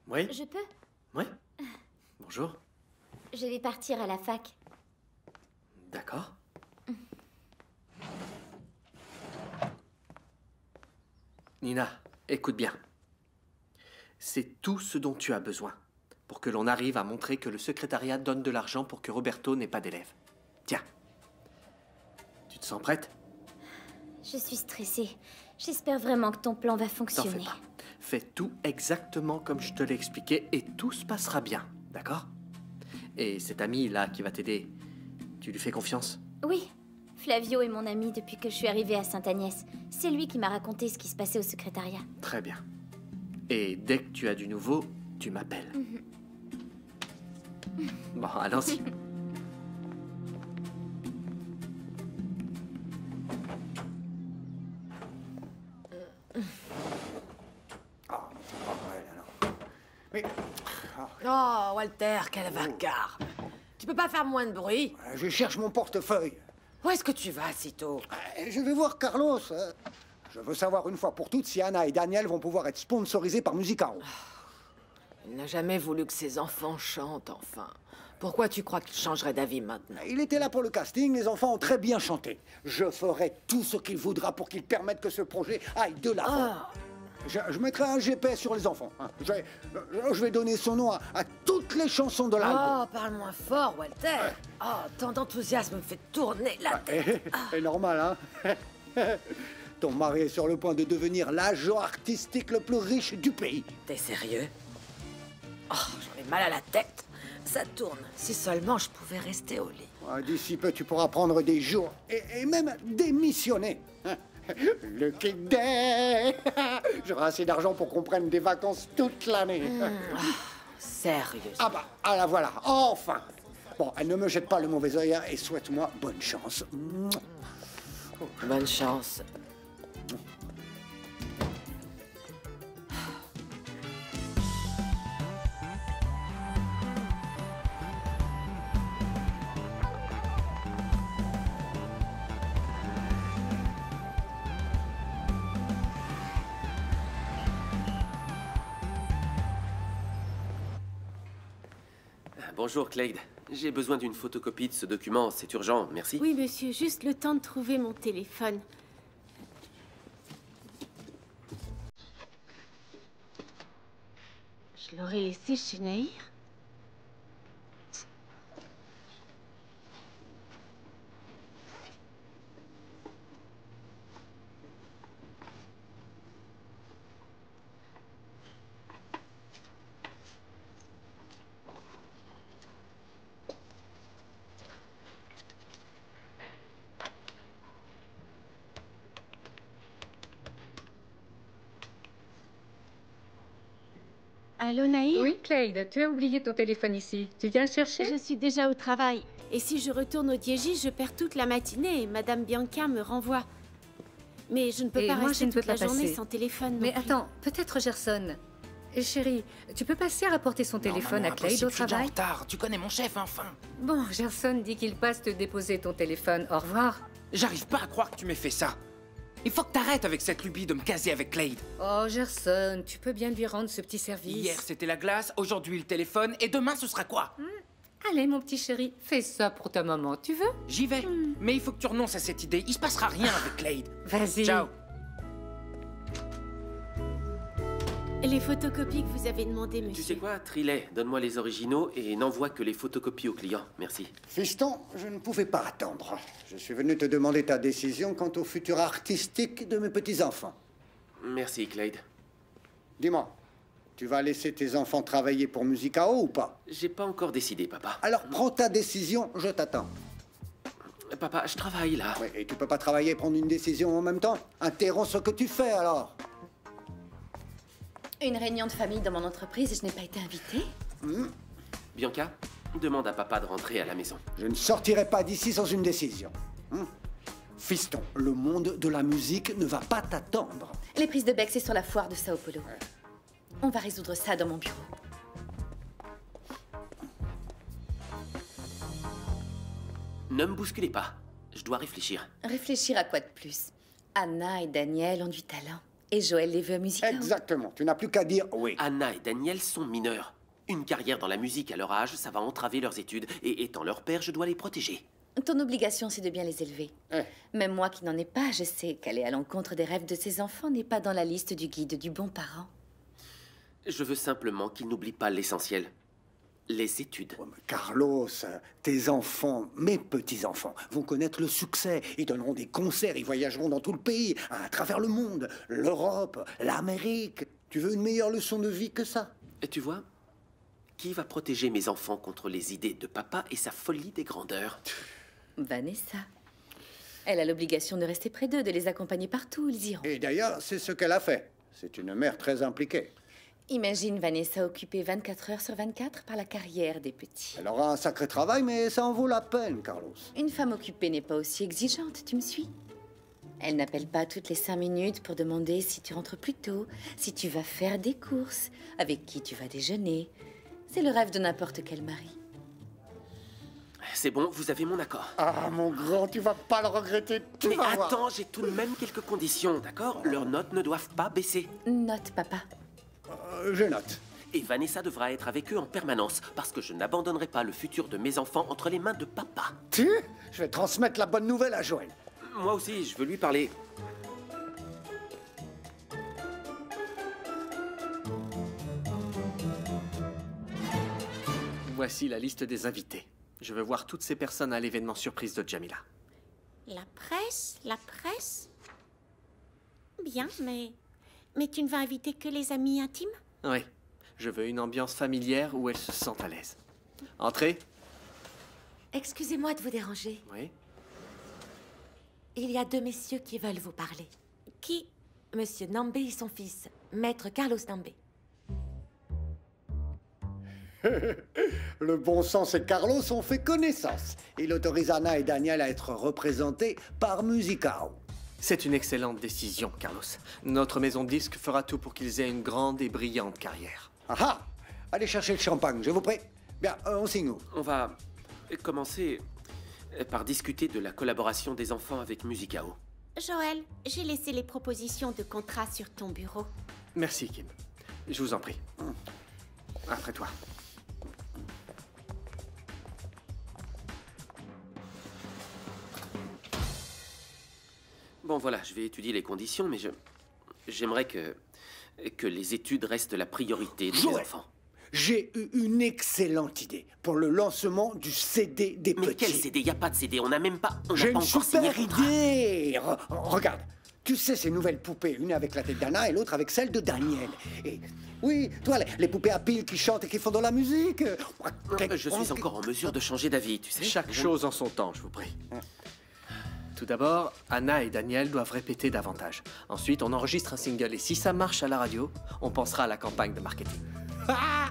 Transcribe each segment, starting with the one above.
Oui? Je peux? Oui? Bonjour. Je vais partir à la fac. D'accord. Nina, écoute bien. C'est tout ce dont tu as besoin pour que l'on arrive à montrer que le secrétariat donne de l'argent pour que Roberto n'ait pas d'élèves. Tiens. Tu te sens prête? Je suis stressée. J'espère vraiment que ton plan va T'en fais fonctionner. pas. Fais tout exactement comme je te l'ai expliqué et tout se passera bien, d'accord? Et cet ami-là qui va t'aider, tu lui fais confiance? Oui. Flavio est mon ami depuis que je suis arrivée à Sainte-Agnès. C'est lui qui m'a raconté ce qui se passait au secrétariat. Très bien. Et dès que tu as du nouveau, tu m'appelles. Bon, allons-y. Mais... Oh, Walter, quel vacarme. Tu peux pas faire moins de bruit? Je cherche mon portefeuille. Où est-ce que tu vas si tôt? Je vais voir Carlos. Je veux savoir une fois pour toutes si Anna et Daniel vont pouvoir être sponsorisés par Musicao. Il n'a jamais voulu que ses enfants chantent, enfin. Pourquoi tu crois qu'il changerait d'avis maintenant? Il était là pour le casting, les enfants ont très bien chanté. Je ferai tout ce qu'il voudra pour qu'il permette que ce projet aille de l'avant. Je mettrai un GPS sur les enfants. Je vais donner son nom à toutes les chansons de l'album. Oh, parle moins fort, Walter. Oh, tant d'enthousiasme me fait tourner la tête. C'est normal, hein? Ton mari est sur le point de devenir l'agent artistique le plus riche du pays. T'es sérieux? Oh, j'en ai mal à la tête. Ça tourne. Si seulement je pouvais rester au lit. D'ici peu, tu pourras prendre des jours et même démissionner. Le Kick Day. J'aurai assez d'argent pour qu'on prenne des vacances toute l'année. Sérieux? Ah bah, ah la voilà, enfin. Bon, elle ne me jette pas le mauvais œil et souhaite-moi bonne chance. Bonne chance. Bonjour, Clyde. J'ai besoin d'une photocopie de ce document. C'est urgent, merci. Oui, monsieur, juste le temps de trouver mon téléphone. Je l'aurais laissé chez Nahir. Allô, Nahir? Oui, Clyde, tu as oublié ton téléphone ici. Tu viens le chercher? Je suis déjà au travail. Et si je retourne au Diégis, je perds toute la matinée et Madame Bianca me renvoie. Mais je ne peux Et pas moi, rester je ne peux toute la pas journée passer. sans téléphone. Mais non plus. attends, peut-être Gerson. Et chérie, tu peux passer à rapporter son téléphone à Clyde au Je suis déjà en travail? retard. Tu connais mon chef, enfin. Bon, Gerson dit qu'il passe te déposer ton téléphone. Au revoir. J'arrive pas à croire que tu m'aies fait ça. Il faut que t'arrêtes avec cette lubie de me caser avec Clyde. Oh, Gerson, tu peux bien lui rendre ce petit service. Hier, c'était la glace, aujourd'hui, le téléphone, et demain, ce sera quoi? Allez, mon petit chéri, fais ça pour ta maman, tu veux? J'y vais. Mais il faut que tu renonces à cette idée. Il se passera rien avec Clyde. Vas-y. Ciao. Les photocopies que vous avez demandées, monsieur. Tu sais quoi, Trillet, donne-moi les originaux et n'envoie que les photocopies aux clients. Merci. Fiston, je ne pouvais pas attendre. Je suis venu te demander ta décision quant au futur artistique de mes petits-enfants. Merci, Clyde. Dis-moi, tu vas laisser tes enfants travailler pour Musicao ou pas? J'ai pas encore décidé, papa. Alors prends ta décision, je t'attends. Papa, je travaille là. Oui, et tu peux pas travailler et prendre une décision en même temps? Interromps ce que tu fais alors. Une réunion de famille dans mon entreprise et je n'ai pas été invitée? Bianca, demande à papa de rentrer à la maison. Je ne sortirai pas d'ici sans une décision. Fiston, le monde de la musique ne va pas t'attendre. Les prises de bec, c'est sur la foire de Sao Paulo. On va résoudre ça dans mon bureau. Ne me bousculez pas. Je dois réfléchir. Réfléchir à quoi de plus? Anna et Daniel ont du talent. Et Joël les veut à Musicao. Exactement. Tu n'as plus qu'à dire oui. Anna et Daniel sont mineurs. Une carrière dans la musique à leur âge, ça va entraver leurs études. Et étant leur père, je dois les protéger. Ton obligation, c'est de bien les élever. Même moi qui n'en ai pas, je sais qu'aller à l'encontre des rêves de ses enfants n'est pas dans la liste du guide du bon parent. Je veux simplement qu'ils n'oublient pas l'essentiel. Les études. Oh, mais Carlos, tes enfants, mes petits-enfants, vont connaître le succès. Ils donneront des concerts, ils voyageront dans tout le pays, à travers le monde, l'Europe, l'Amérique. Tu veux une meilleure leçon de vie que ça? Et tu vois, qui va protéger mes enfants contre les idées de papa et sa folie des grandeurs? Vanessa. Elle a l'obligation de rester près d'eux, de les accompagner partout où ils iront. Et d'ailleurs, c'est ce qu'elle a fait. C'est une mère très impliquée. Imagine Vanessa occupée 24 heures sur 24 par la carrière des petits. Elle aura un sacré travail, mais ça en vaut la peine, Carlos. Une femme occupée n'est pas aussi exigeante, tu me suis? Elle n'appelle pas toutes les 5 minutes pour demander si tu rentres plus tôt, si tu vas faire des courses, avec qui tu vas déjeuner. C'est le rêve de n'importe quel mari. C'est bon, vous avez mon accord. Ah, mon grand, tu vas pas le regretter. Tu Mais vas voir. attends, j'ai tout de même quelques conditions, d'accord? Leurs notes ne doivent pas baisser. Note, papa. Je note. Et Vanessa devra être avec eux en permanence, parce que je n'abandonnerai pas le futur de mes enfants entre les mains de papa. Je vais transmettre la bonne nouvelle à Joël. Moi aussi, je veux lui parler. Voici la liste des invités. Je veux voir toutes ces personnes à l'événement surprise de Jamila. La presse? La presse? Bien, mais tu ne vas inviter que les amis intimes? Oui, je veux une ambiance familière où elles se sentent à l'aise. Entrez. Excusez-moi de vous déranger. Oui. Il y a 2 messieurs qui veulent vous parler. Qui? Monsieur Nambé et son fils, Maître Carlos Nambé. Le bon sens et Carlos ont fait connaissance. Il autorise Anna et Daniel à être représentés par Musicao. C'est une excellente décision, Carlos. Notre maison de disques fera tout pour qu'ils aient une grande et brillante carrière. Ah ah! Allez chercher le champagne, je vous prie. Bien, on signe où? On va commencer par discuter de la collaboration des enfants avec Musicao. Joël, j'ai laissé les propositions de contrat sur ton bureau. Merci, Kim. Je vous en prie. Après toi. Bon, voilà, je vais étudier les conditions, mais j'aimerais que les études restent la priorité de mes Joël, enfants. j'ai eu une excellente idée pour le lancement du CD des Mais petits. quel CD? Y a pas de CD, on n'a pas J'ai une encore signé super le contrat. idée. Regarde, tu sais ces nouvelles poupées, une avec la tête d'Anna et l'autre avec celle de Daniel. Et oui, toi, les poupées à piles qui chantent et qui font de la musique. Je suis encore en mesure de changer d'avis, tu sais. Chaque chose en son temps, je vous prie. Tout d'abord, Anna et Daniel doivent répéter davantage. Ensuite, on enregistre un single et si ça marche à la radio, on pensera à la campagne de marketing. Ah!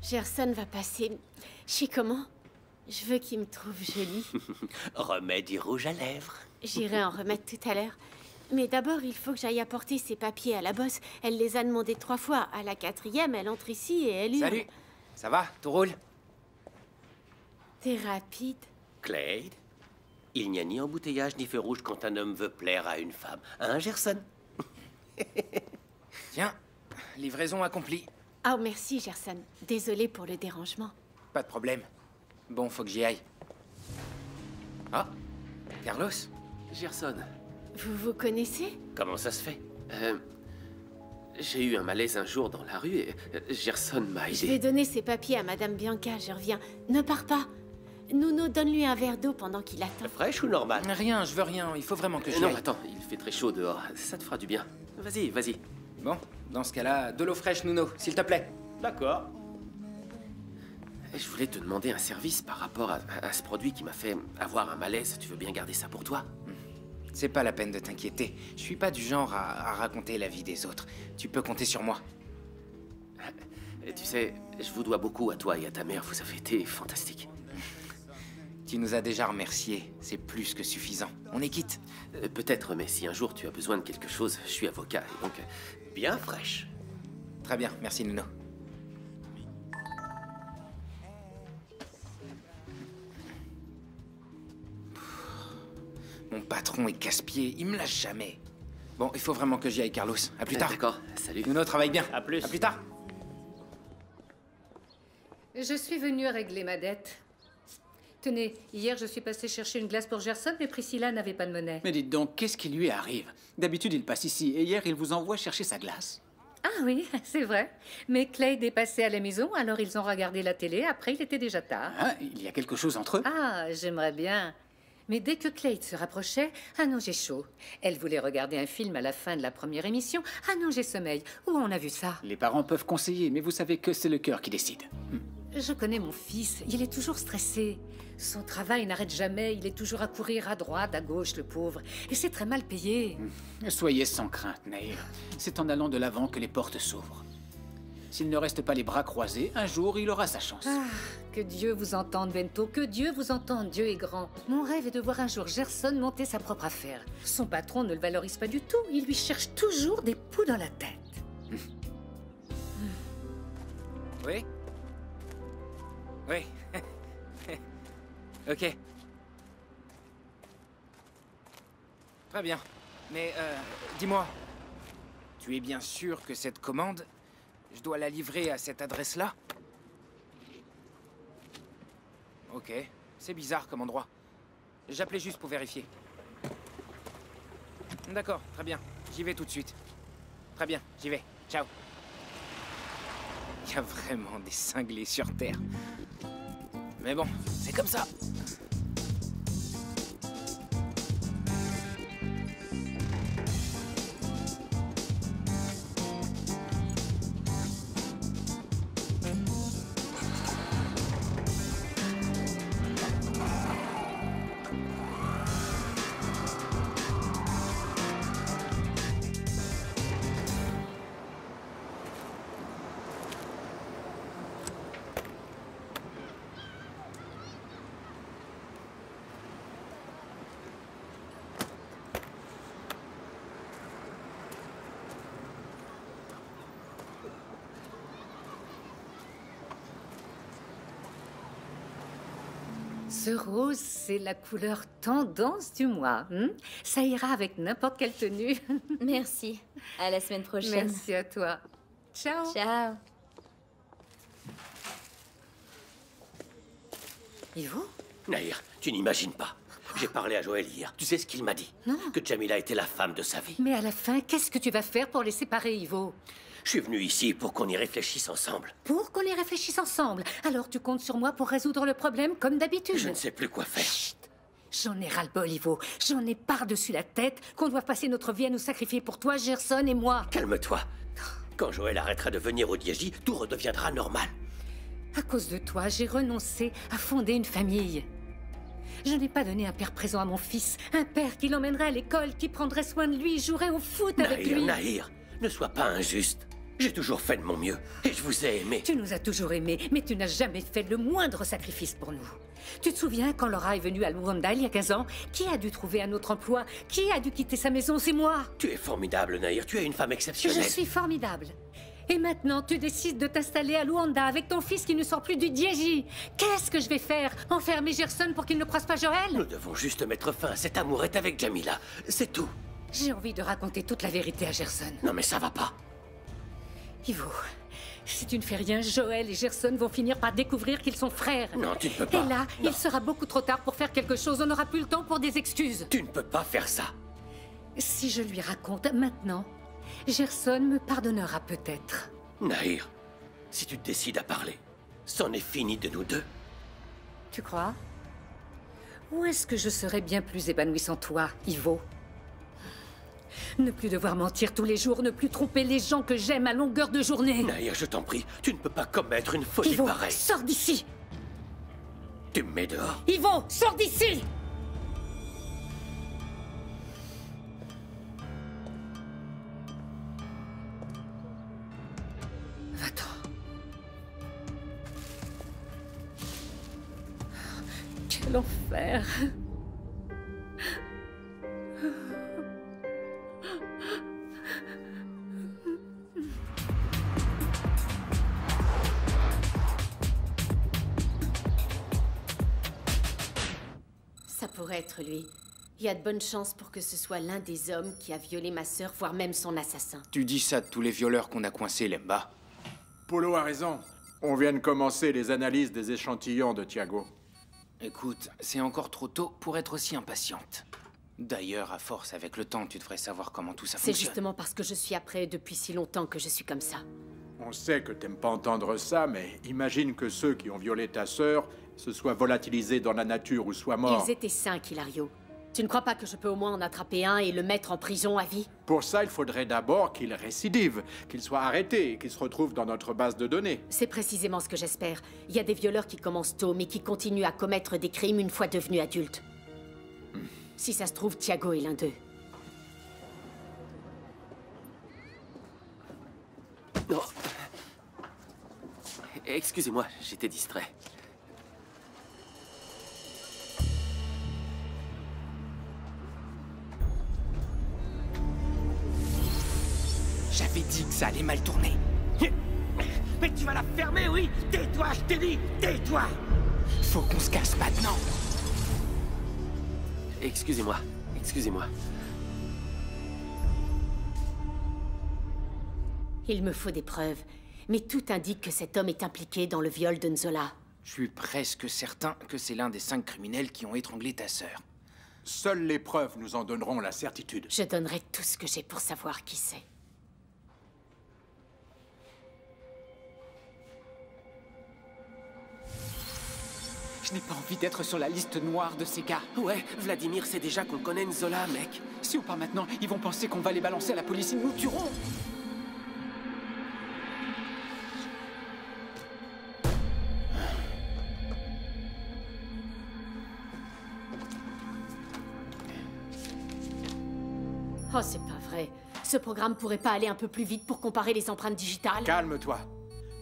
Gerson va passer chez comment? Je veux qu'il me trouve jolie. Remets du rouge à lèvres. J'irai en remettre tout à l'heure. Mais d'abord, il faut que j'aille apporter ses papiers à la bosse. Elle les a demandés 3 fois. À la 4e, elle entre ici et elle hurle. Salut. Ça va? Tout roule? T'es rapide. Clyde, il n'y a ni embouteillage ni feu rouge quand un homme veut plaire à une femme. Hein, Gerson? Tiens, livraison accomplie. Oh, merci, Gerson. Désolée pour le dérangement. Pas de problème. Bon, faut que j'y aille. Ah, Carlos? Gerson, Vous vous connaissez? comment ça se fait? J'ai eu un malaise un jour dans la rue et Gerson m'a Je vais aidé. donner ses papiers à Madame Bianca, je reviens. Ne pars pas. Nuno, donne-lui un verre d'eau pendant qu'il attend. Fraîche ou normale? Rien, je veux rien. Il faut vraiment que j'y Non, aille. attends, il fait très chaud dehors. Ça te fera du bien. Vas-y, vas-y. Bon, dans ce cas-là, de l'eau fraîche, Nuno, s'il te plaît. D'accord. Je voulais te demander un service par rapport à ce produit qui m'a fait avoir un malaise. Tu veux bien garder ça pour toi? C'est pas la peine de t'inquiéter. Je suis pas du genre à raconter la vie des autres. Tu peux compter sur moi. Et tu sais, je vous dois beaucoup à toi et à ta mère. Vous avez été fantastiques. Tu nous as déjà remerciés. C'est plus que suffisant. On est quitte. Peut-être, mais si un jour tu as besoin de quelque chose, je suis avocat et donc bien fraîche. Très bien, merci Nuno. Mon patron est casse-pied, il me lâche jamais. Bon, il faut vraiment que j'y aille, Carlos. À plus tard. D'accord, salut. Nuno, travaille bien. À plus. À plus tard. Je suis venue régler ma dette. Tenez, hier je suis passée chercher une glace pour Gerson, mais Priscilla n'avait pas de monnaie. Mais dites donc, qu'est-ce qui lui arrive? D'habitude, il passe ici, et hier, il vous envoie chercher sa glace. Ah oui, c'est vrai. Mais Clay est passé à la maison, alors ils ont regardé la télé, après il était déjà tard. Hein? Il y a quelque chose entre eux? Ah, j'aimerais bien. Mais dès que Clay se rapprochait, ah non, j'ai chaud. Elle voulait regarder un film à la fin de la première émission. Ah non, j'ai sommeil. Où on a vu ça? Les parents peuvent conseiller, mais vous savez que c'est le cœur qui décide. Je connais mon fils, il est toujours stressé. Son travail n'arrête jamais, il est toujours à courir à droite, à gauche, le pauvre. Et c'est très mal payé. Soyez sans crainte, Nahir. C'est en allant de l'avant que les portes s'ouvrent. S'il ne reste pas les bras croisés, un jour, il aura sa chance. Ah, que Dieu vous entende, Bento, que Dieu vous entende, Dieu est grand. Mon rêve est de voir un jour Gerson monter sa propre affaire. Son patron ne le valorise pas du tout, il lui cherche toujours des poux dans la tête. Oui? Oui. Ok. Très bien. Mais, dis-moi, tu es bien sûr que cette commande, je dois la livrer à cette adresse-là? Ok. C'est bizarre comme endroit. J'appelais juste pour vérifier. D'accord, très bien. J'y vais tout de suite. Très bien, j'y vais. Ciao. Il y a vraiment des cinglés sur Terre. Mais bon, c'est comme ça. Ce rose, c'est la couleur tendance du mois. Ça ira avec n'importe quelle tenue. Merci. À la semaine prochaine. Merci à toi. Ciao. Ciao. Ivo? Nahir, tu n'imagines pas. J'ai parlé à Joël hier. Tu sais ce qu'il m'a dit? Non. Que Jamila était la femme de sa vie. Mais à la fin, qu'est-ce que tu vas faire pour les séparer, Ivo? Je suis venu ici pour qu'on y réfléchisse ensemble. Pour qu'on y réfléchisse ensemble. Alors tu comptes sur moi pour résoudre le problème comme d'habitude. Je ne sais plus quoi faire. Chut. J'en ai ras-le-bol, Ivo. J'en ai par-dessus la tête qu'on doit passer notre vie à nous sacrifier pour toi, Gerson et moi. Calme-toi. Quand Joël arrêtera de venir au Diégi, tout redeviendra normal. À cause de toi, j'ai renoncé à fonder une famille. Je n'ai pas donné un père présent à mon fils. Un père qui l'emmènerait à l'école, qui prendrait soin de lui, jouerait au foot avec lui. Nahir, ne sois pas injuste. J'ai toujours fait de mon mieux et je vous ai aimé. Tu nous as toujours aimés, mais tu n'as jamais fait le moindre sacrifice pour nous. Tu te souviens quand Laura est venue à Luanda il y a 15 ans? Qui a dû trouver un autre emploi? Qui a dû quitter sa maison? C'est moi. Tu es formidable, Nahir. Tu es une femme exceptionnelle. Je suis formidable. Et maintenant, tu décides de t'installer à Luanda avec ton fils qui ne sort plus du Diégi. Qu'est-ce que je vais faire? Enfermer Gerson pour qu'il ne croise pas Joël? Nous devons juste mettre fin à cette amourette avec Jamila. C'est tout. J'ai envie de raconter toute la vérité à Gerson. Non mais ça va pas. Ivo, si tu ne fais rien, Joël et Gerson vont finir par découvrir qu'ils sont frères. Non, tu ne peux pas. Et là, Non. il sera beaucoup trop tard pour faire quelque chose. On n'aura plus le temps pour des excuses. Tu ne peux pas faire ça. Si je lui raconte maintenant, Gerson me pardonnera peut-être. Nahir, si tu te décides à parler, c'en est fini de nous deux. Tu crois? Ou est-ce que je serais bien plus épanouie sans toi, Ivo? Ne plus devoir mentir tous les jours, ne plus tromper les gens que j'aime à longueur de journée. Nahir, je t'en prie, tu ne peux pas commettre une folie Ivo, pareille. sors d'ici! Tu me mets dehors. Ivo, sors d'ici! Va-t'en. Quel enfer! Ça pourrait être lui. Il y a de bonnes chances pour que ce soit l'un des hommes qui a violé ma sœur, voire même son assassin. Tu dis ça de tous les violeurs qu'on a coincés, Lemba. Polo a raison. On vient de commencer les analyses des échantillons de Thiago. Écoute, c'est encore trop tôt pour être aussi impatiente. D'ailleurs, à force, avec le temps, tu devrais savoir comment tout ça C'est fonctionne. justement parce que je suis après depuis si longtemps que je suis comme ça. On sait que t'aimes pas entendre ça, mais imagine que ceux qui ont violé ta sœur se soient volatilisés dans la nature ou soient morts. Ils étaient 5, Hilario. Tu ne crois pas que je peux au moins en attraper un et le mettre en prison à vie? Pour ça, il faudrait d'abord qu'il récidive, qu'il soit arrêté et qu'il se retrouve dans notre base de données. C'est précisément ce que j'espère. Il y a des violeurs qui commencent tôt, mais qui continuent à commettre des crimes une fois devenus adultes. Si ça se trouve, Thiago est l'un d'eux. Non. Excusez-moi, j'étais distrait. J'avais dit que ça allait mal tourner. Mais tu vas la fermer, oui? Tais-toi, je t'ai dit! Tais-toi! Faut qu'on se casse maintenant. Excusez-moi, excusez-moi. Il me faut des preuves. Mais tout indique que cet homme est impliqué dans le viol de Nzola. Je suis presque certain que c'est l'un des 5 criminels qui ont étranglé ta sœur. Seules les preuves nous en donneront la certitude. Je donnerai tout ce que j'ai pour savoir qui c'est. Je n'ai pas envie d'être sur la liste noire de ces gars. Ouais, Vladimir sait déjà qu'on connaît Nzola, mec. Si on part maintenant, ils vont penser qu'on va les balancer à la police. Ils nous tueront. Oh, c'est pas vrai. Ce programme pourrait pas aller un peu plus vite pour comparer les empreintes digitales? Calme-toi.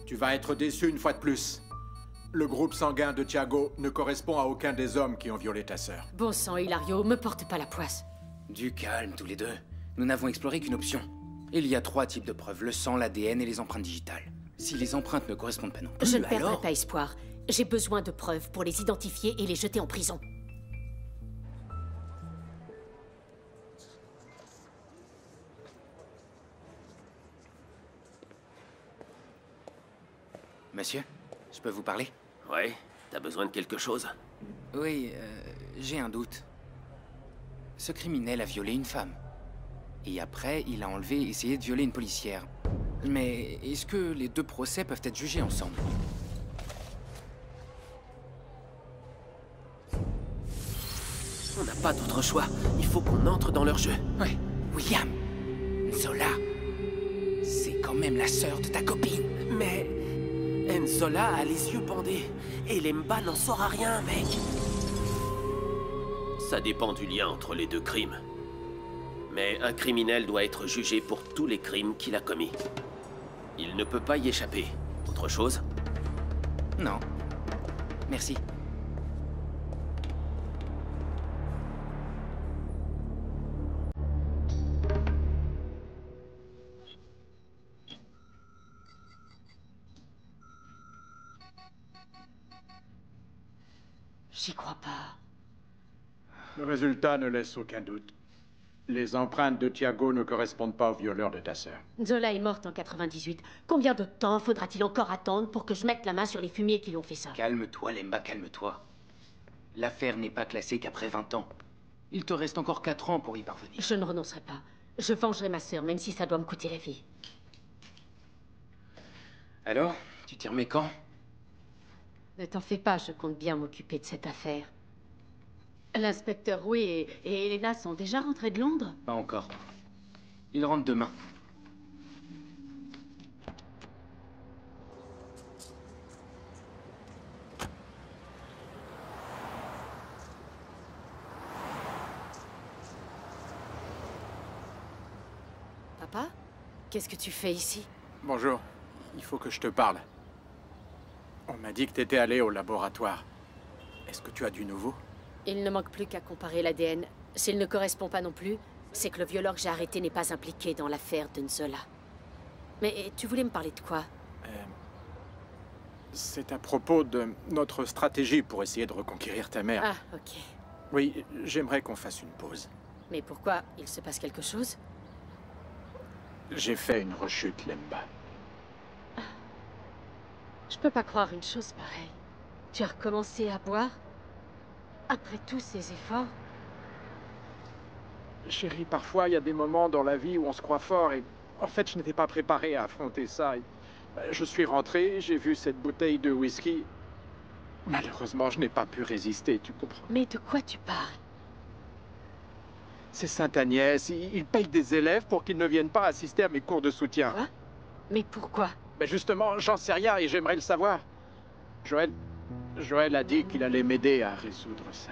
Tu vas être déçu une fois de plus. Le groupe sanguin de Thiago ne correspond à aucun des hommes qui ont violé ta sœur. Bon sang, Hilario, me porte pas la poisse. Du calme, tous les deux. Nous n'avons exploré qu'une option. Il y a 3 types de preuves, le sang, l'ADN et les empreintes digitales. Si les empreintes ne correspondent pas non plus, Je ne perdrai alors... pas espoir. J'ai besoin de preuves pour les identifier et les jeter en prison. Monsieur, je peux vous parler? Ouais, t'as besoin de quelque chose? Oui, j'ai un doute. Ce criminel a violé une femme. Et après, il a enlevé et essayé de violer une policière. Mais est-ce que les 2 procès peuvent être jugés ensemble? On n'a pas d'autre choix. Il faut qu'on entre dans leur jeu. Ouais, William, Nzola, c'est quand même la sœur de ta copine. Mais... Nzola a les yeux bandés. Et Lemba n'en saura rien, mec. Ça dépend du lien entre les 2 crimes. Mais un criminel doit être jugé pour tous les crimes qu'il a commis. Il ne peut pas y échapper. Autre chose? Non. Merci. J'y crois pas. Le résultat ne laisse aucun doute. Les empreintes de Thiago ne correspondent pas au violeur de ta sœur. Nzola est morte en 98. Combien de temps faudra-t-il encore attendre pour que je mette la main sur les fumiers qui l'ont fait ça? Calme-toi, Lemba, calme-toi. L'affaire n'est pas classée qu'après 20 ans. Il te reste encore 4 ans pour y parvenir. Je ne renoncerai pas. Je vengerai ma sœur, même si ça doit me coûter la vie. Alors, tu t'y remets quand? Ne t'en fais pas, je compte bien m'occuper de cette affaire. L'inspecteur Rouet et Elena sont déjà rentrés de Londres? Pas encore. Ils rentrent demain. Papa? Qu'est-ce que tu fais ici? Bonjour. Il faut que je te parle. On m'a dit que t'étais allé au laboratoire. Est-ce que tu as du nouveau? Il ne manque plus qu'à comparer l'ADN. S'il ne correspond pas non plus, c'est que le violeur que j'ai arrêté n'est pas impliqué dans l'affaire de Nzola. Mais tu voulais me parler de quoi? C'est à propos de notre stratégie pour essayer de reconquérir ta mère. Ah, ok. Oui, j'aimerais qu'on fasse une pause. Mais pourquoi? Il se passe quelque chose? J'ai fait une rechute, Lemba. Je peux pas croire une chose pareille. Tu as recommencé à boire? Après tous ces efforts? Chérie, parfois, il y a des moments dans la vie où on se croit fort et... En fait, je n'étais pas préparé à affronter ça. Je suis rentré, j'ai vu cette bouteille de whisky. Malheureusement, je n'ai pas pu résister, tu comprends? Mais de quoi tu parles? C'est Sainte-Agnès. Il paye des élèves pour qu'ils ne viennent pas assister à mes cours de soutien. Quoi? Mais pourquoi? Mais justement, j'en sais rien et j'aimerais le savoir. Joël a dit qu'il allait m'aider à résoudre ça.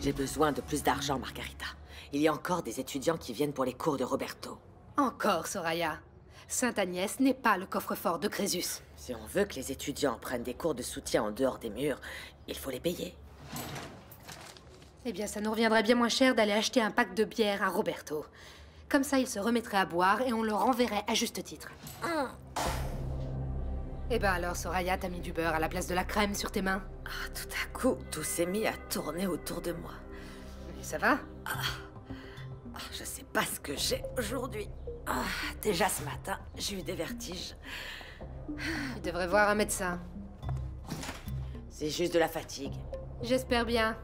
J'ai besoin de plus d'argent, Margarita. Il y a encore des étudiants qui viennent pour les cours de Roberto. Encore, Soraya. Sainte-Agnès n'est pas le coffre-fort de Crésus. Si on veut que les étudiants prennent des cours de soutien en dehors des murs, il faut les payer. Eh bien, ça nous reviendrait bien moins cher d'aller acheter un pack de bière à Roberto. Comme ça, il se remettrait à boire et on le renverrait à juste titre. Eh ben alors, Soraya, t'as mis du beurre à la place de la crème sur tes mains? Ah, tout à coup, tout s'est mis à tourner autour de moi. Mais ça va? Je sais pas ce que j'ai aujourd'hui. Déjà ce matin, j'ai eu des vertiges. Tu devrais voir un médecin. C'est juste de la fatigue. J'espère bien.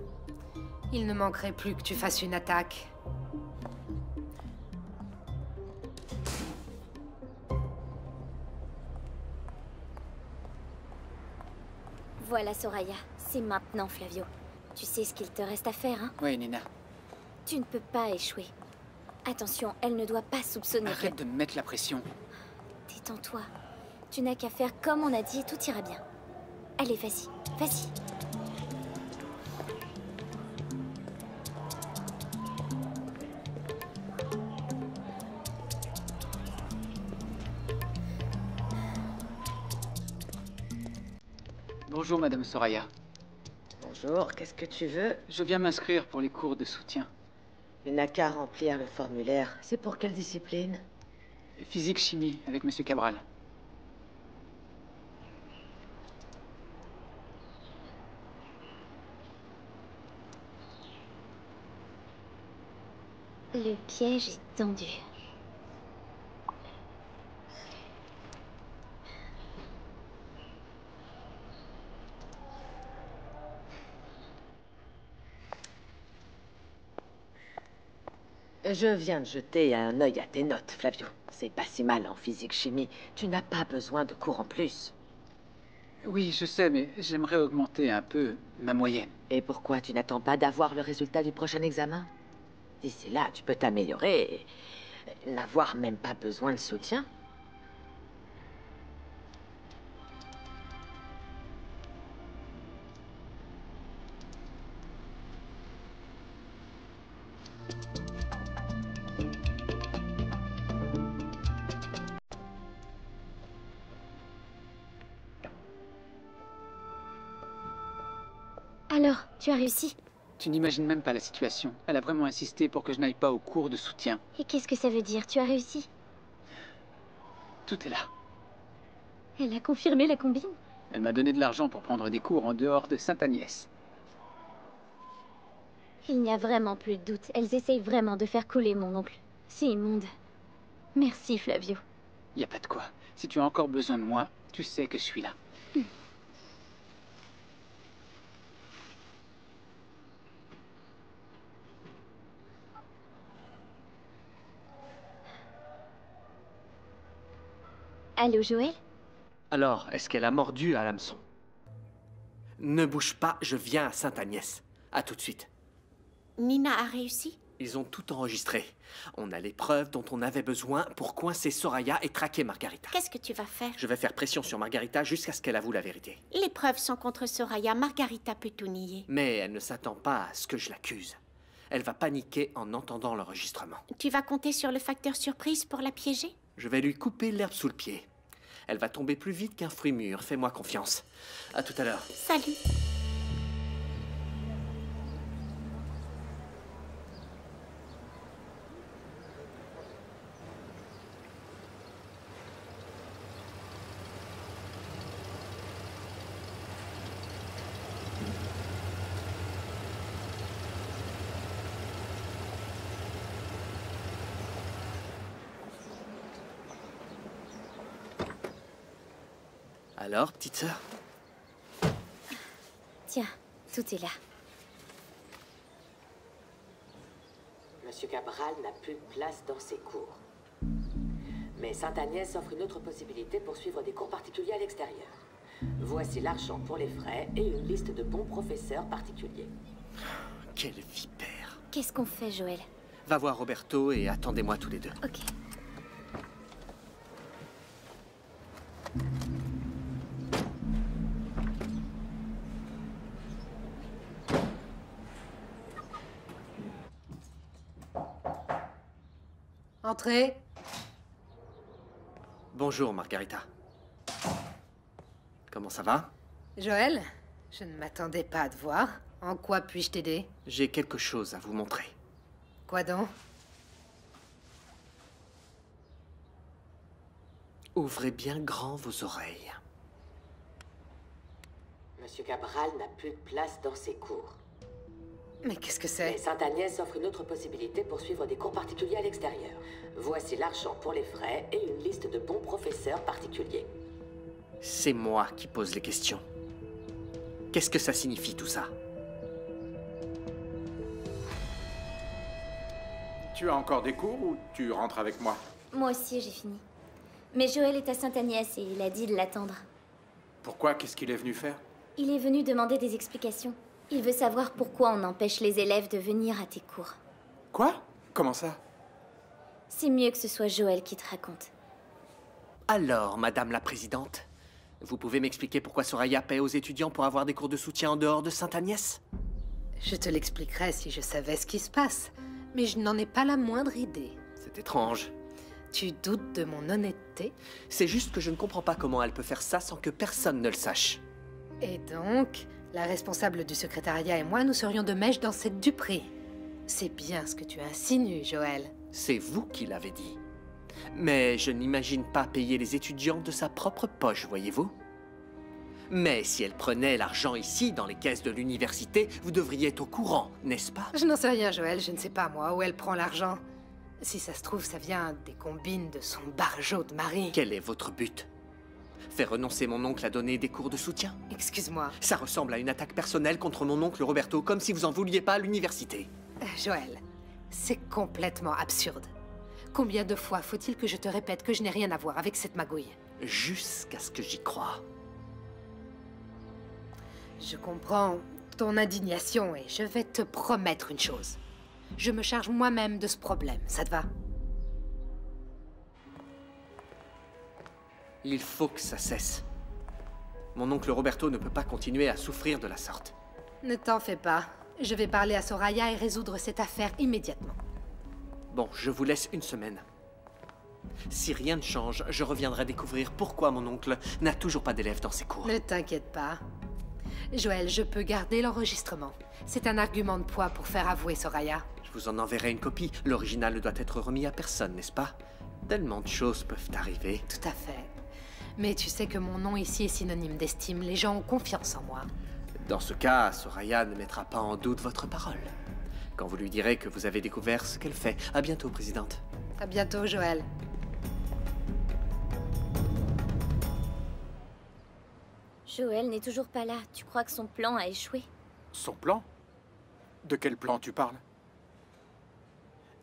Il ne manquerait plus que tu fasses une attaque. Voilà, Soraya. C'est maintenant, Flavio. Tu sais ce qu'il te reste à faire, hein? Oui, Nina. Tu ne peux pas échouer. Attention, elle ne doit pas soupçonner que... Arrête de me mettre la pression. Détends-toi. Tu n'as qu'à faire comme on a dit et tout ira bien. Allez, vas-y, vas-y. Bonjour, Madame Soraya. Bonjour, qu'est-ce que tu veux? Je viens m'inscrire pour les cours de soutien. Il n'a qu'à remplir le formulaire. C'est pour quelle discipline? Physique-chimie, avec Monsieur Cabral. Le piège est tendu. Je viens de jeter un œil à tes notes, Flavio. C'est pas si mal en physique-chimie. Tu n'as pas besoin de cours en plus. Oui, je sais, mais j'aimerais augmenter un peu ma moyenne. Et pourquoi tu n'attends pas d'avoir le résultat du prochain examen? D'ici là, tu peux t'améliorer et n'avoir même pas besoin de soutien. Alors, tu as réussi? Tu n'imagines même pas la situation. Elle a vraiment insisté pour que je n'aille pas au cours de soutien. Et qu'est-ce que ça veut dire? Tu as réussi? Tout est là. Elle a confirmé la combine? Elle m'a donné de l'argent pour prendre des cours en dehors de Sainte-Agnès. Il n'y a vraiment plus de doute. Elles essayent vraiment de faire couler mon oncle. C'est immonde. Merci, Flavio. Y a pas de quoi. Si tu as encore besoin de moi, tu sais que je suis là. Allô, Joël? Alors, est-ce qu'elle a mordu à l'hameçon? Ne bouge pas, je viens à Sainte-Agnès. À tout de suite. Nina a réussi? Ils ont tout enregistré. On a les preuves dont on avait besoin pour coincer Soraya et traquer Margarita. Qu'est-ce que tu vas faire? Je vais faire pression sur Margarita jusqu'à ce qu'elle avoue la vérité. Les preuves sont contre Soraya. Margarita peut tout nier. Mais elle ne s'attend pas à ce que je l'accuse. Elle va paniquer en entendant l'enregistrement. Tu vas compter sur le facteur surprise pour la piéger? Je vais lui couper l'herbe sous le pied. Elle va tomber plus vite qu'un fruit mûr. Fais-moi confiance. À tout à l'heure. Salut. Alors, petite sœur? Tiens, tout est là. Monsieur Cabral n'a plus de place dans ses cours. Mais Sainte-Agnès offre une autre possibilité pour suivre des cours particuliers à l'extérieur. Voici l'argent pour les frais et une liste de bons professeurs particuliers. Quelle vipère. Qu'est-ce qu'on fait, Joël? Va voir Roberto et attendez-moi tous les deux. Ok. Entrez. Bonjour, Margarita. Comment ça va? Joël, je ne m'attendais pas à te voir. En quoi puis-je t'aider? J'ai quelque chose à vous montrer. Quoi donc? Ouvrez bien grand vos oreilles. Monsieur Cabral n'a plus de place dans ses cours. Mais qu'est-ce que c'est? Mais Sainte-Agnès offre une autre possibilité pour suivre des cours particuliers à l'extérieur. Voici l'argent pour les frais et une liste de bons professeurs particuliers. C'est moi qui pose les questions. Qu'est-ce que ça signifie tout ça? Tu as encore des cours ou tu rentres avec moi? Moi aussi, j'ai fini. Mais Joël est à Sainte-Agnès et il a dit de l'attendre. Pourquoi? Qu'est-ce qu'il est venu faire? Il est venu demander des explications. Il veut savoir pourquoi on empêche les élèves de venir à tes cours. Quoi? Comment ça? C'est mieux que ce soit Joël qui te raconte. Alors, Madame la Présidente, vous pouvez m'expliquer pourquoi Soraya paie aux étudiants pour avoir des cours de soutien en dehors de Sainte-Agnès? Je te l'expliquerais si je savais ce qui se passe. Mais je n'en ai pas la moindre idée. C'est étrange. Tu doutes de mon honnêteté? C'est juste que je ne comprends pas comment elle peut faire ça sans que personne ne le sache. Et donc, la responsable du secrétariat et moi, nous serions de mèche dans cette duperie. C'est bien ce que tu insinues, Joël. C'est vous qui l'avez dit. Mais je n'imagine pas payer les étudiants de sa propre poche, voyez-vous? Mais si elle prenait l'argent ici, dans les caisses de l'université, vous devriez être au courant, n'est-ce pas? Je n'en sais rien, Joël. Je ne sais pas, moi, où elle prend l'argent. Si ça se trouve, ça vient des combines de son barjot de mari. Quel est votre but? Faire renoncer mon oncle à donner des cours de soutien? Excuse-moi. Ça ressemble à une attaque personnelle contre mon oncle Roberto, comme si vous en vouliez pas à l'université. Joël, c'est complètement absurde. Combien de fois faut-il que je te répète que je n'ai rien à voir avec cette magouille? Jusqu'à ce que j'y croie. Je comprends ton indignation et je vais te promettre une chose. Je me charge moi-même de ce problème, ça te va? Il faut que ça cesse. Mon oncle Roberto ne peut pas continuer à souffrir de la sorte. Ne t'en fais pas. Je vais parler à Soraya et résoudre cette affaire immédiatement. Bon, je vous laisse une semaine. Si rien ne change, je reviendrai découvrir pourquoi mon oncle n'a toujours pas d'élèves dans ses cours. Ne t'inquiète pas. Joël, je peux garder l'enregistrement. C'est un argument de poids pour faire avouer Soraya. Je vous en enverrai une copie. L'original ne doit être remis à personne, n'est-ce pas? Tellement de choses peuvent arriver. Tout à fait. Mais tu sais que mon nom ici est synonyme d'estime. Les gens ont confiance en moi. Dans ce cas, Soraya ne mettra pas en doute votre parole. Quand vous lui direz que vous avez découvert ce qu'elle fait. À bientôt, Présidente. À bientôt, Joël. Joël n'est toujours pas là. Tu crois que son plan a échoué? Son plan? De quel plan tu parles?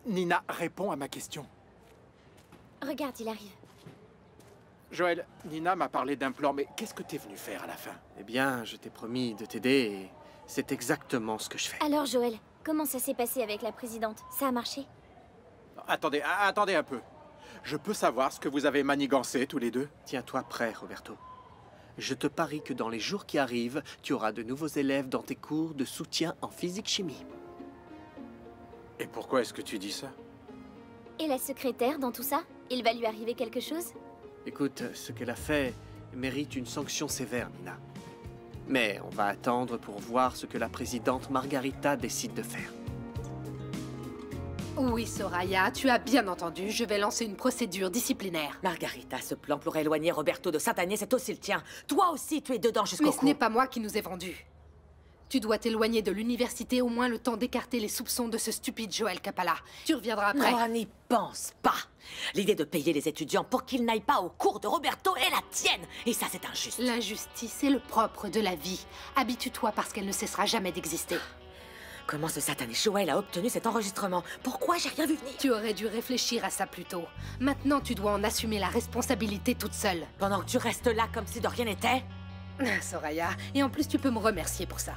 Nina, réponds à ma question. Regarde, il arrive. Joël, Nina m'a parlé d'un plan, mais qu'est-ce que t'es venu faire à la fin? Eh bien, je t'ai promis de t'aider et c'est exactement ce que je fais. Alors, Joël, comment ça s'est passé avec la présidente? Ça a marché? Attendez, attendez un peu. Je peux savoir ce que vous avez manigancé tous les deux? Tiens-toi prêt, Roberto. Je te parie que dans les jours qui arrivent, tu auras de nouveaux élèves dans tes cours de soutien en physique-chimie. Et pourquoi est-ce que tu dis ça? Et la secrétaire dans tout ça? Il va lui arriver quelque chose? Écoute, ce qu'elle a fait mérite une sanction sévère, Nina. Mais on va attendre pour voir ce que la présidente Margarita décide de faire. Oui, Soraya, tu as bien entendu. Je vais lancer une procédure disciplinaire. Margarita, ce plan pour éloigner Roberto de Sainte-Agnès, c'est aussi le tien. Toi aussi, tu es dedans jusqu'au cou. Mais ce n'est pas moi qui nous ai vendus. Tu dois t'éloigner de l'université au moins le temps d'écarter les soupçons de ce stupide Joel Capalla. Tu reviendras après. Non, n'y pense pas. L'idée de payer les étudiants pour qu'ils n'aillent pas au cours de Roberto est la tienne. Et ça, c'est injuste. L'injustice est le propre de la vie. Habitue-toi parce qu'elle ne cessera jamais d'exister. Comment ce satané Joel a obtenu cet enregistrement? Pourquoi j'ai rien vu venir? Tu aurais dû réfléchir à ça plus tôt. Maintenant, tu dois en assumer la responsabilité toute seule. Pendant que tu restes là comme si de rien n'était? Soraya, et en plus tu peux me remercier pour ça.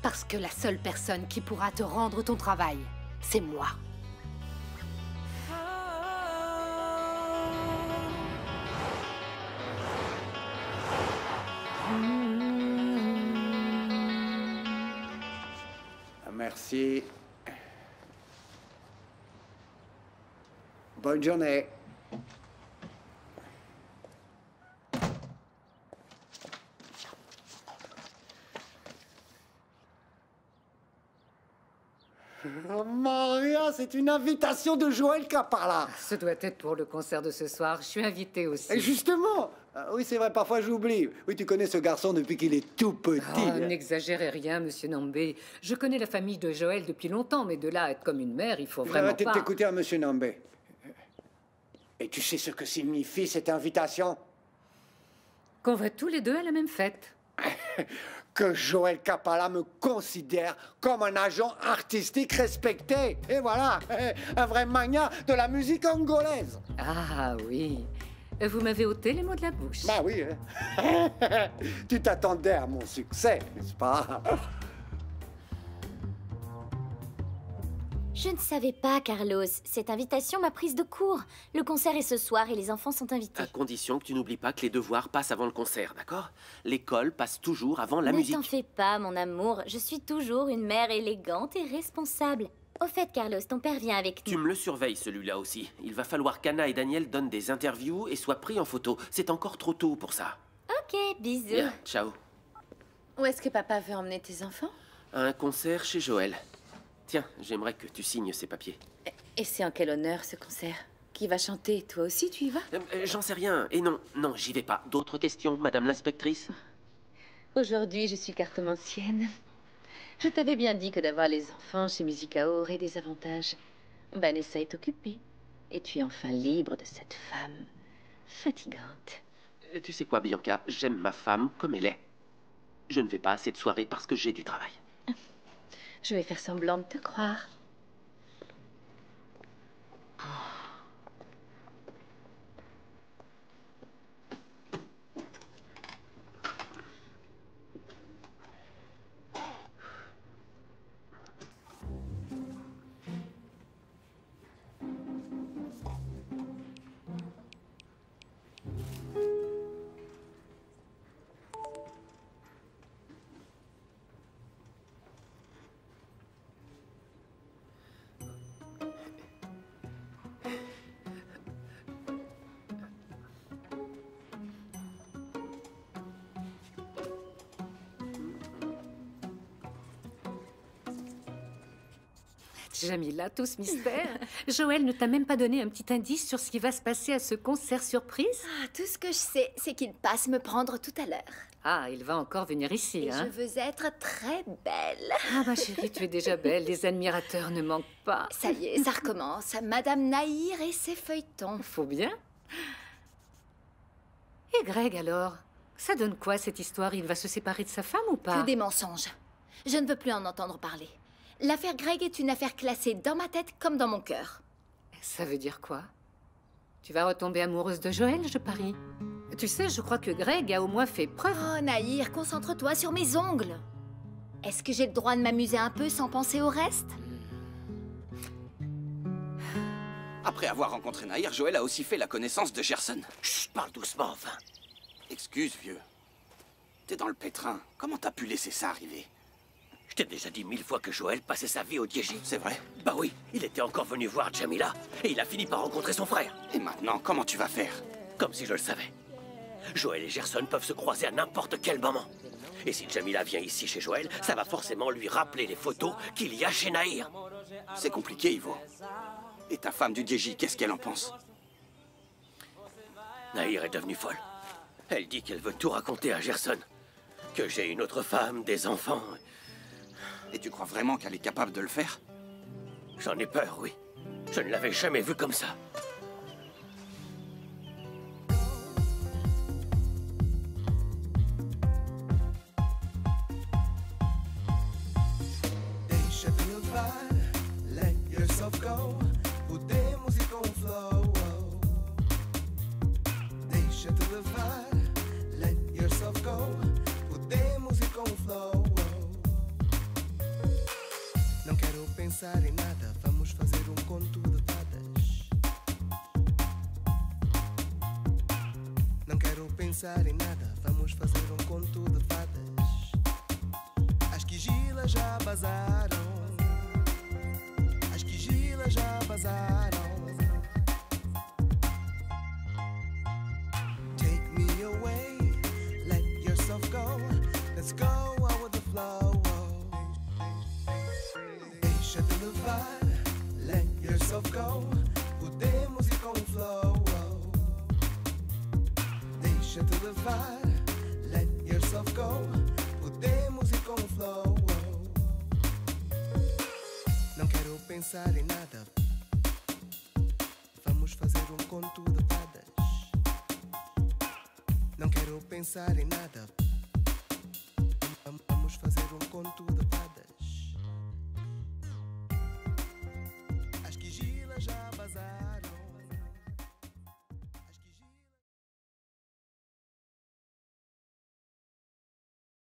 Parce que la seule personne qui pourra te rendre ton travail, c'est moi. Merci. Bonne journée. Oh, Maria, c'est une invitation de Joel Capalla. Ce doit être pour le concert de ce soir. Je suis invitée aussi. Et justement. Oui, c'est vrai, parfois j'oublie. Oui, tu connais ce garçon depuis qu'il est tout petit. Oh, n'exagérez rien, monsieur Nambé. Je connais la famille de Joël depuis longtemps, mais de là à être comme une mère, il faut vraiment Arrêtez pas... de t'écouter, monsieur Nambé. Et tu sais ce que signifie cette invitation? Qu'on va tous les deux à la même fête. Que Joel Capalla me considère comme un agent artistique respecté. Et voilà, un vrai magnat de la musique angolaise. Ah oui. Vous m'avez ôté les mots de la bouche. Bah oui. Tu t'attendais à mon succès, n'est-ce pas? Je ne savais pas, Carlos. Cette invitation m'a prise de court. Le concert est ce soir et les enfants sont invités. À condition que tu n'oublies pas que les devoirs passent avant le concert, d'accord? L'école passe toujours avant la musique. Ne t'en fais pas, mon amour. Je suis toujours une mère élégante et responsable. Au fait, Carlos, ton père vient avec nous. Tu me le surveilles, celui-là aussi. Il va falloir qu'Anna et Daniel donnent des interviews et soient pris en photo. C'est encore trop tôt pour ça. Ok, bisous. Bien, ciao. Où est-ce que papa veut emmener tes enfants? À un concert chez Joël. Tiens, j'aimerais que tu signes ces papiers. Et c'est en quel honneur, ce concert? Qui va chanter? Toi aussi, tu y vas? J'en sais rien. Et non, j'y vais pas. D'autres questions, madame l'inspectrice? Aujourd'hui, je suis cartomancienne. Je t'avais bien dit que d'avoir les enfants chez Musica aurait des avantages. Vanessa est occupée. Et tu es enfin libre de cette femme fatigante. Tu sais quoi, Bianca? J'aime ma femme comme elle est. Je ne vais pas à cette soirée parce que j'ai du travail. Je vais faire semblant de te croire. Jamila, tout ce mystère. Joël ne t'a même pas donné un petit indice sur ce qui va se passer à ce concert surprise? Ah, tout ce que je sais, c'est qu'il passe me prendre tout à l'heure. Ah, il va encore venir ici, Et hein? je veux être très belle. Ah, ma chérie, tu es déjà belle. Les admirateurs ne manquent pas. Ça y est, ça recommence. Madame Nahir et ses feuilletons. Faut bien. Et Greg, alors? Ça donne quoi, cette histoire? Il va se séparer de sa femme ou pas? Que des mensonges. Je ne veux plus en entendre parler. L'affaire Greg est une affaire classée dans ma tête comme dans mon cœur. Ça veut dire quoi? Tu vas retomber amoureuse de Joël, je parie. Tu sais, je crois que Greg a au moins fait preuve... Oh, Nahir, concentre-toi sur mes ongles. Est-ce que j'ai le droit de m'amuser un peu sans penser au reste? Après avoir rencontré Nahir, Joël a aussi fait la connaissance de Gerson. Chut, parle doucement, enfin. Excuse, vieux. T'es dans le pétrin. Comment t'as pu laisser ça arriver? Je t'ai déjà dit 1000 fois que Joël passait sa vie au DJ. C'est vrai? Bah oui, il était encore venu voir Jamila. Et il a fini par rencontrer son frère. Et maintenant, comment tu vas faire? Comme si je le savais. Joël et Gerson peuvent se croiser à n'importe quel moment. Et si Jamila vient ici chez Joël, ça va forcément lui rappeler les photos qu'il y a chez Nahir. C'est compliqué, Ivo. Et ta femme du DJ, qu'est-ce qu'elle en pense? Nahir est devenue folle. Elle dit qu'elle veut tout raconter à Gerson. Que j'ai une autre femme, des enfants... Et tu crois vraiment qu'elle est capable de le faire? J'en ai peur, oui. Je ne l'avais jamais vue comme ça. Deixa-te levar, let yourself go. Podemos ir com o flow. Deixa-te levar, let yourself go. Podemos ir com o flow. Não quero pensar em nada, vamos fazer um conto de fadas. Não quero pensar em nada, vamos fazer um conto de fadas. As quigilas já vazaram. As quigilas já vazaram. Take me away, let yourself go. Let's go out with the flow. Deixa-te levar, let yourself go. Podemos ir com o flow. Deixa-te levar, let yourself go. Podemos ir com o flow. Não quero pensar em nada, vamos fazer um conto de fadas. Não quero pensar em nada,